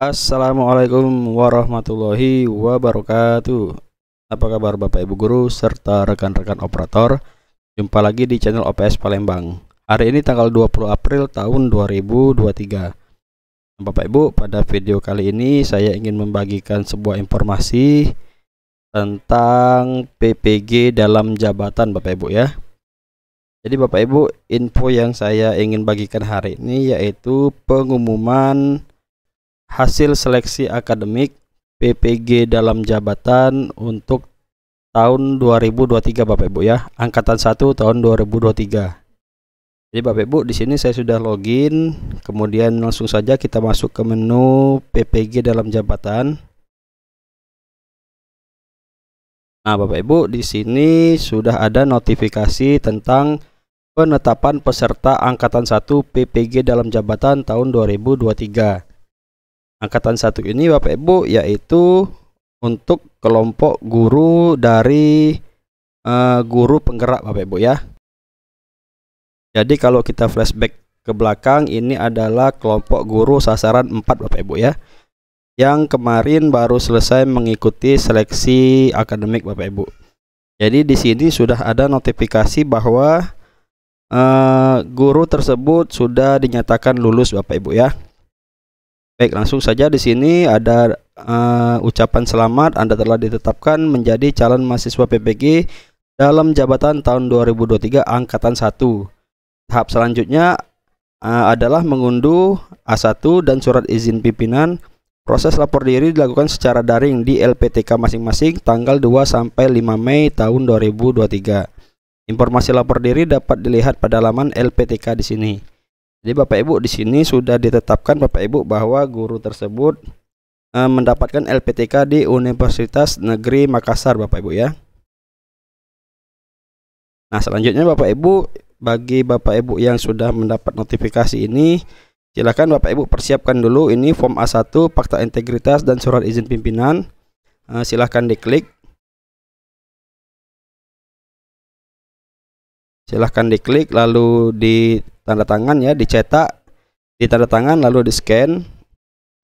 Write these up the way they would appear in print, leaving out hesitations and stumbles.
Assalamualaikum warahmatullahi wabarakatuh. Apa kabar Bapak Ibu guru serta rekan-rekan operator? Jumpa lagi di channel OPS Palembang. Hari ini tanggal 20 April tahun 2023. Bapak Ibu, pada video kali ini saya ingin membagikan sebuah informasi tentang PPG dalam jabatan Bapak Ibu ya. Jadi Bapak Ibu, info yang saya ingin bagikan hari ini yaitu pengumuman hasil seleksi akademik PPG dalam jabatan untuk tahun 2023 Bapak Ibu ya, angkatan 1 tahun 2023. Jadi Bapak Ibu, di sini saya sudah login, kemudian langsung saja kita masuk ke menu PPG dalam jabatan. Nah, Bapak Ibu, di sini sudah ada notifikasi tentang penetapan peserta angkatan 1 PPG dalam jabatan tahun 2023. Angkatan 1 ini Bapak Ibu yaitu untuk kelompok guru dari guru penggerak Bapak Ibu ya. Jadi kalau kita flashback ke belakang, ini adalah kelompok guru sasaran 4 Bapak Ibu ya, yang kemarin baru selesai mengikuti seleksi akademik Bapak Ibu. Jadi di sini sudah ada notifikasi bahwa guru tersebut sudah dinyatakan lulus Bapak Ibu ya. Baik, langsung saja di sini ada ucapan selamat, Anda telah ditetapkan menjadi calon mahasiswa PPG dalam jabatan tahun 2023 angkatan 1. Tahap selanjutnya adalah mengunduh A1 dan surat izin pimpinan. Proses lapor diri dilakukan secara daring di LPTK masing-masing tanggal 2 sampai 5 Mei tahun 2023. Informasi lapor diri dapat dilihat pada laman LPTK di sini. Jadi Bapak Ibu, di sini sudah ditetapkan Bapak Ibu bahwa guru tersebut mendapatkan LPTK di Universitas Negeri Makassar Bapak Ibu ya. Nah, selanjutnya Bapak Ibu, bagi Bapak Ibu yang sudah mendapat notifikasi ini, silakan Bapak Ibu persiapkan dulu ini form A1, fakta integritas dan surat izin pimpinan. Silahkan diklik. Silahkan diklik lalu di tanda tangan ya, dicetak, di tanda tangan lalu di scan.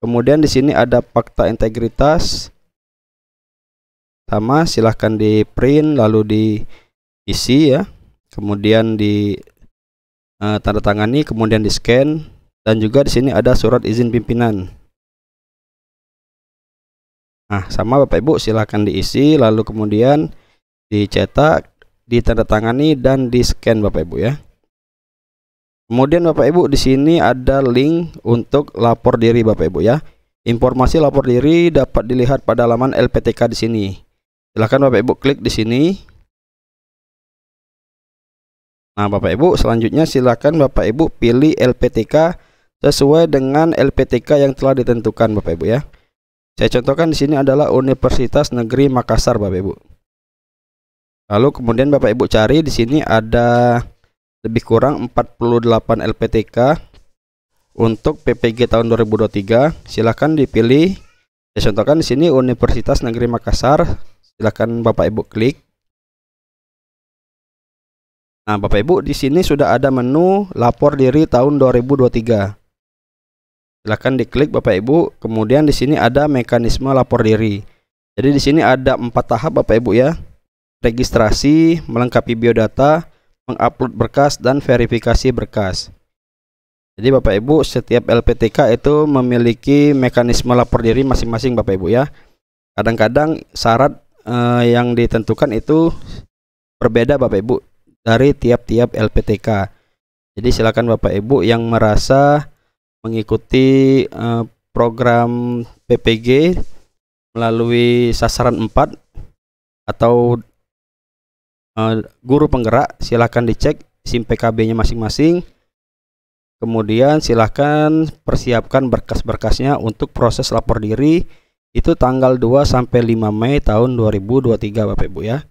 Kemudian di sini ada fakta integritas, sama silahkan di print lalu diisi ya, kemudian di tanda tangani, kemudian di scan, dan juga di sini ada surat izin pimpinan. Nah, sama Bapak Ibu, silahkan diisi lalu kemudian dicetak, ditandatangani dan di scan Bapak Ibu ya. Kemudian Bapak Ibu, di sini ada link untuk lapor diri Bapak Ibu ya. Informasi lapor diri dapat dilihat pada laman LPTK di sini. Silakan Bapak Ibu klik di sini. Nah, Bapak Ibu, selanjutnya silakan Bapak Ibu pilih LPTK sesuai dengan LPTK yang telah ditentukan Bapak Ibu ya. Saya contohkan di sini adalah Universitas Negeri Makassar Bapak Ibu. Lalu kemudian Bapak Ibu cari di sini ada lebih kurang 48 LPTK untuk PPG tahun 2023. Silahkan dipilih. Saya contohkan di sini Universitas Negeri Makassar. Silahkan Bapak Ibu klik. Nah, Bapak Ibu, di sini sudah ada menu lapor diri tahun 2023. Silahkan diklik Bapak Ibu. Kemudian di sini ada mekanisme lapor diri. Jadi di sini ada 4 tahap Bapak Ibu ya. Registrasi, melengkapi biodata, mengupload berkas, dan verifikasi berkas. Jadi Bapak Ibu, setiap LPTK itu memiliki mekanisme lapor diri masing-masing Bapak Ibu ya. Kadang-kadang syarat yang ditentukan itu berbeda Bapak Ibu dari tiap-tiap LPTK. Jadi silakan Bapak Ibu yang merasa mengikuti program PPG melalui sasaran 4 atau guru penggerak, silahkan dicek SIM PKB-nya masing-masing. Kemudian silahkan persiapkan berkas-berkasnya untuk proses lapor diri itu tanggal 2 sampai 5 Mei tahun 2023 Bapak Ibu ya.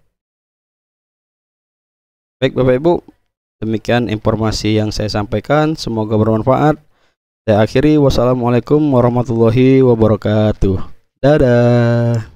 Baik Bapak Ibu, demikian informasi yang saya sampaikan, semoga bermanfaat. Saya akhiri, wassalamualaikum warahmatullahi wabarakatuh. Dadah.